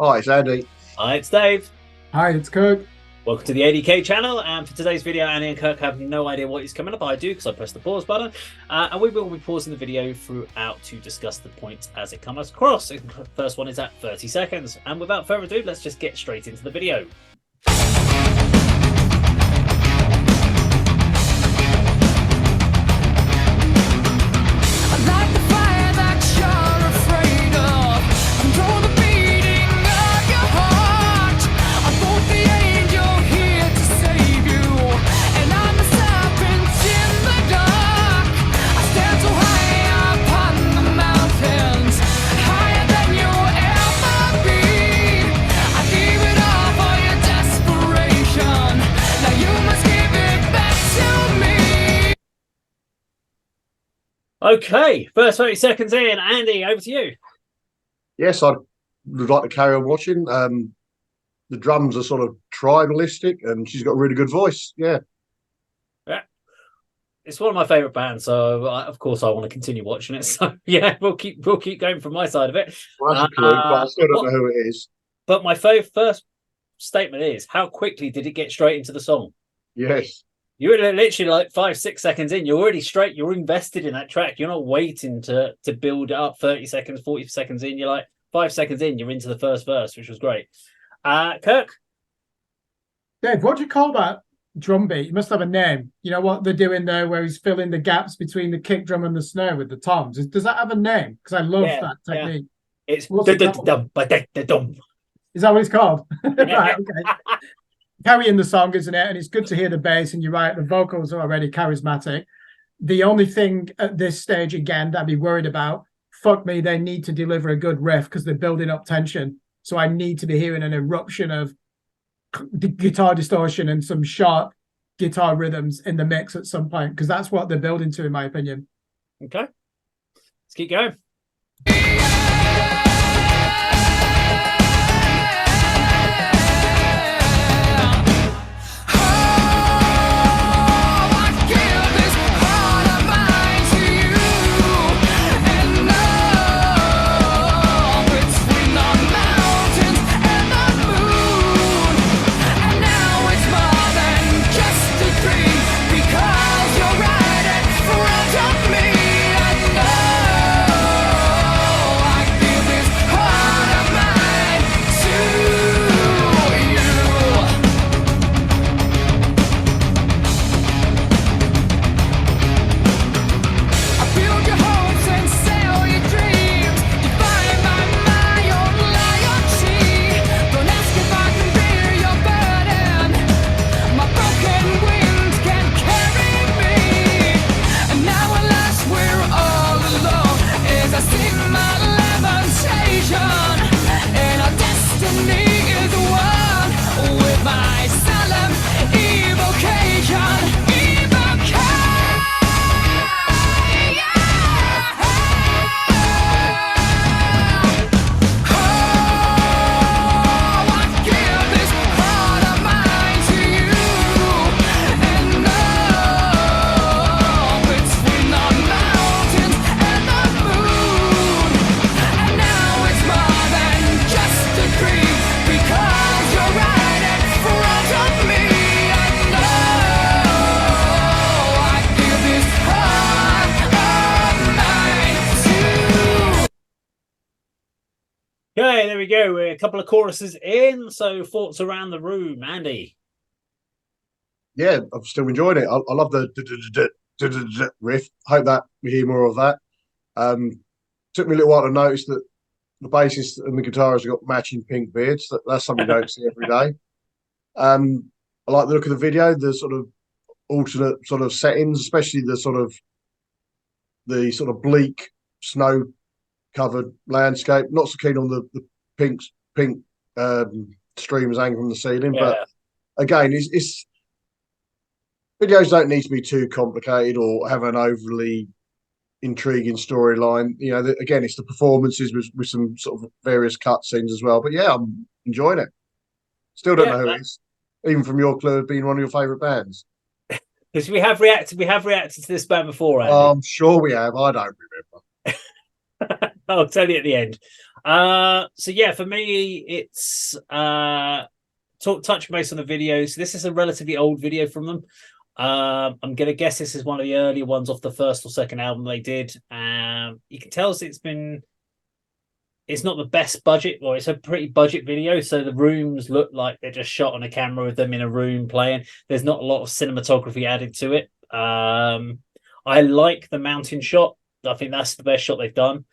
Hi, it's Andy. Hi, it's Dave. Hi, it's Kirk. Welcome to the A.D.K channel. And for today's video, Andy and Kirk have no idea what is coming up. I do because I pressed the pause button. And we will be pausing the video throughout to discuss the points as it comes across. The first one is at 30 seconds. And without further ado, let's just get straight into the video. Okay, first 30 seconds in. Andy, over to you. Yes, I would like to carry on watching. The drums are sort of tribalistic, and she's got a really good voice. Yeah, it's one of my favourite bands, so of course I want to continue watching it. So yeah, we'll keep going from my side of it. well, that's a clue, but I still don't know who it is. But my first statement is: how quickly did it get straight into the song? Yes. You're literally like 5-6 seconds in. You're already straight. You're invested in that track. You're not waiting to build it up 30 seconds, 40 seconds in. You're like 5 seconds in. You're into the first verse, which was great. Kirk? Dave, what do you call that drum beat? You must have a name. You know what they're doing there where he's filling the gaps between the kick drum and the snare with the toms? Does that have a name? Because I love that technique. Yeah. It's dum. Is that what it's called? Right, okay. Carrying the song, isn't it? And it's good to hear the bass, and you're right, the vocals are already charismatic. The only thing at this stage, again, that I'd be worried about, fuck me, they need to deliver a good riff because they're building up tension. So I need to be hearing an eruption of guitar distortion and some sharp guitar rhythms in the mix at some point, because that's what they're building to, in my opinion. Okay. Let's keep going. Okay, there we go. We're a couple of choruses in. So thoughts around the room, Andy? Yeah, I'm still enjoying it. I love the riff. Hope that we hear more of that. Took me a little while to notice that the bassist and the guitarist have got matching pink beards. That's something you don't see every day. I like the look of the video, the sort of alternate sort of settings, especially the sort of bleak snow covered landscape. Not so keen on the pink streamers hanging from the ceiling, but again, it's videos don't need to be too complicated or have an overly intriguing storyline. You know, again, it's the performances with some sort of various cutscenes as well. But yeah, I'm enjoying it. Still don't know who it is, even from your clue being one of your favourite bands. Because we have reacted to this band before, Andy. I'm sure we have. I don't remember. I'll tell you at the end. So yeah, for me, it's touch base on the video. So this is a relatively old video from them. I'm gonna guess this is one of the earlier ones off the first or second album they did. You can tell it's not the best budget, or it's a pretty budget video. So the rooms look like they're just shot on a camera with them in a room playing. There's not a lot of cinematography added to it. I like the mountain shot. I think that's the best shot they've done.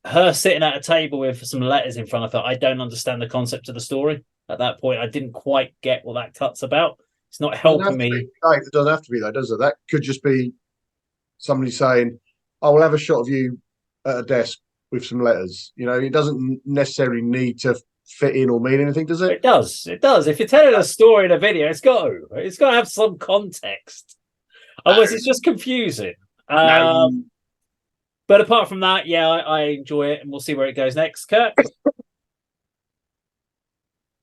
Her sitting at a table with some letters in front of her. I don't understand the concept of the story at that point. I didn't quite get what that cut's about. It's not helping me. It doesn't have to be though, does it? That could just be somebody saying, "I will have a shot of you at a desk with some letters." You know, it doesn't necessarily need to fit in or mean anything, does it? It does. It does. If you're telling a story in a video, it's got to have some context. Otherwise, it's just confusing. But apart from that, yeah, I enjoy it, and we'll see where it goes next. Kirk?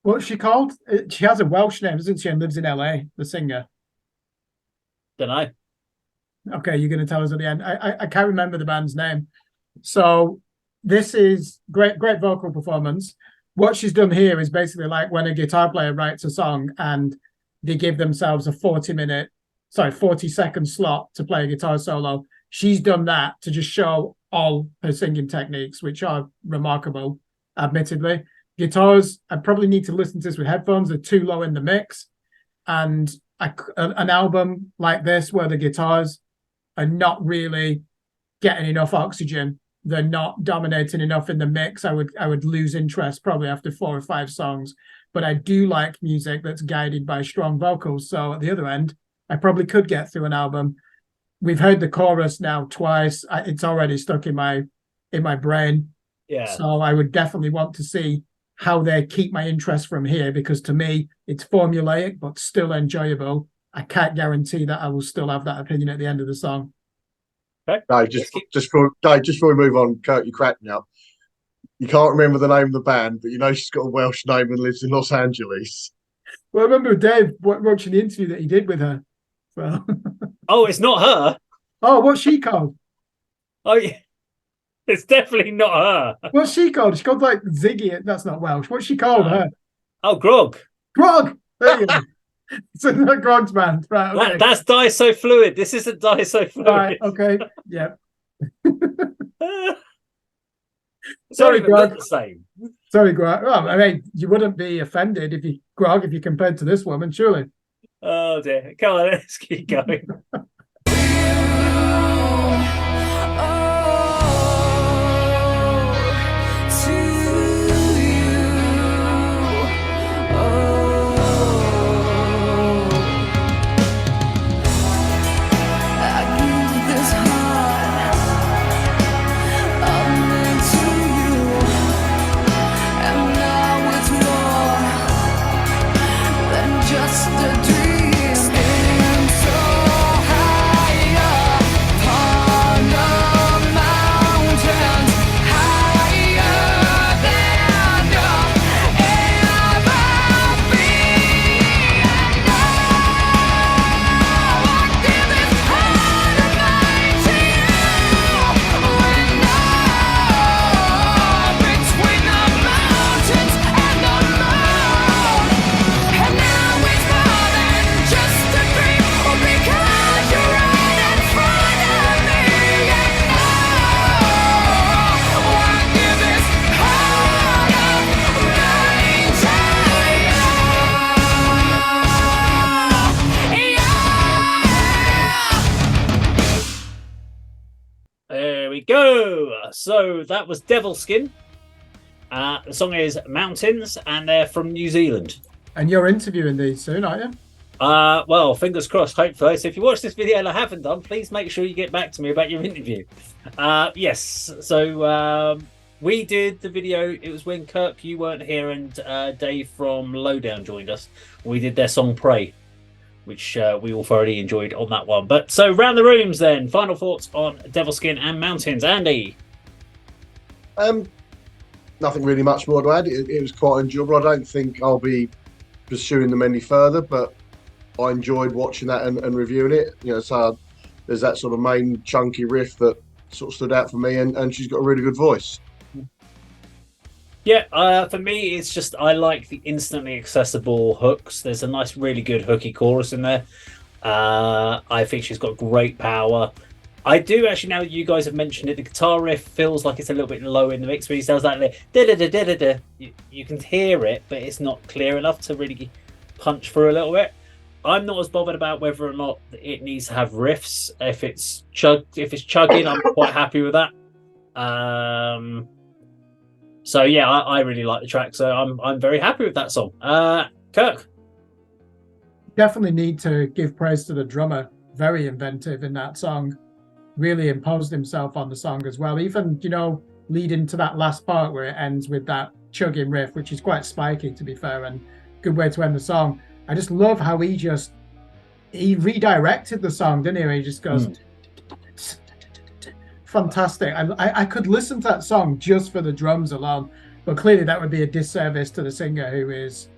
What's she called? She has a Welsh name, doesn't she? And lives in LA, the singer. Don't know. Okay, you're going to tell us at the end. I can't remember the band's name. So this is great vocal performance. What she's done here is basically like when a guitar player writes a song and they give themselves a 40-second slot to play a guitar solo. She's done that to just show all her singing techniques, which are remarkable, admittedly. Guitars, I probably need to listen to this with headphones. They're too low in the mix. And an album like this, where the guitars are not really getting enough oxygen, they're not dominating enough in the mix, I would lose interest probably after 4 or 5 songs. But I do like music that's guided by strong vocals. So at the other end, I probably could get through an album. We've heard the chorus now twice. It's already stuck in my brain. Yeah. So I would definitely want to see how they keep my interest from here, because to me it's formulaic but still enjoyable. I can't guarantee that I will still have that opinion at the end of the song. Okay. Dave, just before we move on, Kirk, you're cracking up. You can't remember the name of the band, but you know she's got a Welsh name and lives in Los Angeles. Well, I remember Dave watching the interview that he did with her. So. Oh, it's not her. Oh, what's she called? Oh, yeah. It's definitely not her. What's she called? She's called like Ziggy. That's not Welsh. What's she called? Her? Oh, Grog. Grog. There you go. So not Grog's band, right? Okay. That's Die So Fluid. This isn't Die So Fluid. Right. Okay. Yeah. Sorry, Grog. The same. Sorry, Grog. Well, I mean, you wouldn't be offended if you compared to this woman, surely. Oh dear. Come on, let's keep going. Go. So that was Devilskin. The song is Mountains, and they're from New Zealand. And you're interviewing these soon, aren't you? Well, fingers crossed, hopefully. So if you watch this video and I haven't done, please make sure you get back to me about your interview. Yes. So we did the video. It was when Kirk, you weren't here, and Dave from Lowdown joined us. We did their song Pray, which we all thoroughly enjoyed on that one. But so round the rooms then, final thoughts on Devilskin and Mountains. Andy? Nothing really much more to add. It was quite enjoyable. I don't think I'll be pursuing them any further, but I enjoyed watching that and reviewing it. You know, so there's that sort of main chunky riff that sort of stood out for me, and she's got a really good voice. Yeah, for me, it's just I like the instantly accessible hooks. There's a nice, really good hooky chorus in there. I think she's got great power. I do actually, now that you guys have mentioned it, the guitar riff feels like it's a little bit low in the mix, but he sounds like da da da da da da. You can hear it, but it's not clear enough to really punch through a little bit. I'm not as bothered about whether or not it needs to have riffs. If it's chugging, I'm quite happy with that. So yeah, I really like the track, so I'm very happy with that song. Kirk. Definitely need to give praise to the drummer. Very inventive in that song. Really imposed himself on the song as well. Even, leading to that last part where it ends with that chugging riff, which is quite spiky, to be fair, and good way to end the song. I just love how he redirected the song, didn't he? He just goes fantastic. I could listen to that song just for the drums alone, but clearly that would be a disservice to the singer, who is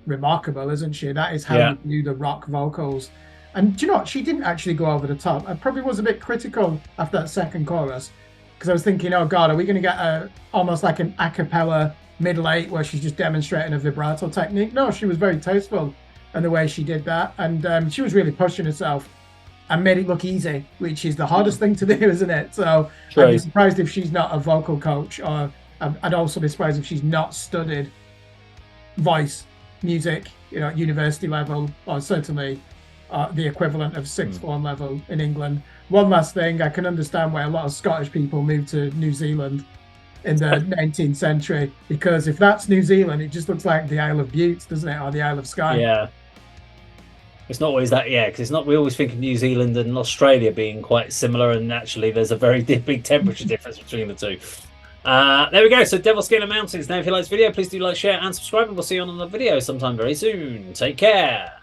remarkable, isn't she? That is how you do the rock vocals. And do you know what? She didn't actually go over the top. I probably was a bit critical after that second chorus, because I was thinking, oh God, are we going to get almost like an a cappella middle eight where she's just demonstrating a vibrato technique? No, she was very tasteful in the way she did that. And she was really pushing herself and made it look easy, which is the hardest thing to do, isn't it? So I'd be surprised if she's not a vocal coach, or I'd also be surprised if she's not studied voice, music, at university level, or certainly the equivalent of sixth form level in England. One last thing, I can understand why a lot of Scottish people moved to New Zealand in the 19th century, because if that's New Zealand, it just looks like the Isle of Bute, doesn't it, or the Isle of Skye? Yeah. It's not always that, because it's not. We always think of New Zealand and Australia being quite similar, and actually there's a very big temperature difference between the two. There we go. So Devilskin and Mountains. Now, if you like this video, please do like, share, and subscribe, and we'll see you on another video sometime very soon. Take care.